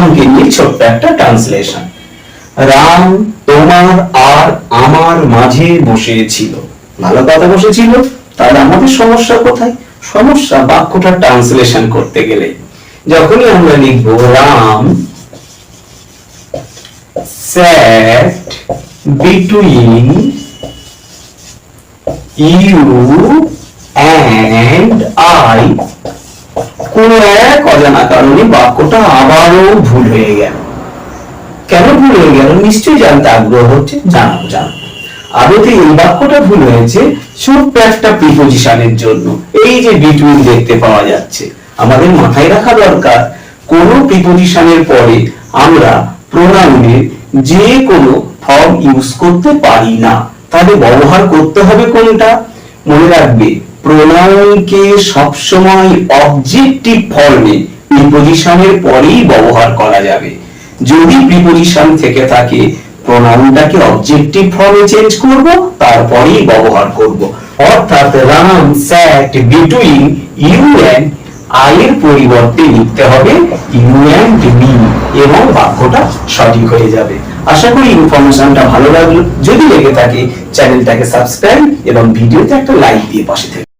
রামকে নিয়ে ছোট্ট একটা ট্রান্সলেশন। রাম তোমার আর আমার মাঝে বসেছিল। ভালো কথা বসেছিল, তাহলে আমাদের সমস্যা কোথায়? সমস্যা বাক্যটা ট্রান্সলেশন করতে গেলে যখনই আমরা লিখবো Ram sat between you and I, কোন এক অজানা কারণে বাক্যটা আবারও ভুল হয়ে গেল। কেন ভুল হয়ে গেল নিশ্চয়ই জানতে আগ্রহ হচ্ছে, জানাবো। আদতে এই বাক্যটা ভুল হয়েছে ছোট্ট একটা প্রিপোজিশনের জন্য। এই যে বিটুইন দেখতে পাওয়া যাচ্ছে, আমাদের মাথায় রাখা দরকার কোন প্রিপোজিশনের পরে আমরা প্রোনাউনের যে কোনো ফর্ম ইউজ করতে পারি না। তাহলে ব্যবহার করতে হবে কোনটা? মনে রাখবে, প্রোনাউনকে সবসময় অবজেক্টিভ ফর্মে প্রিপোজিশনের পরেই ব্যবহার করা যাবে। যদি প্রিপোজিশন থেকে থাকে, প্রোনাউনটাকে অবজেক্টিভ ফর্মে চেঞ্জ করব, তারপরেই ব্যবহার করব। অর্থাৎ রাম স্যাট বিটুইন ইউ এন্ড আই এর পরিবর্তে লিখতে হবে ইউ এন্ড মি, এবং বাক্যটা সঠিক হয়ে যাবে। আশা করি ইনফরমেশনটা ভালো লাগলো। যদি লেগে থাকে চ্যানেলটাকে সাবস্ক্রাইব এবং ভিডিওতে একটা লাইক দিয়ে পাশে থেকে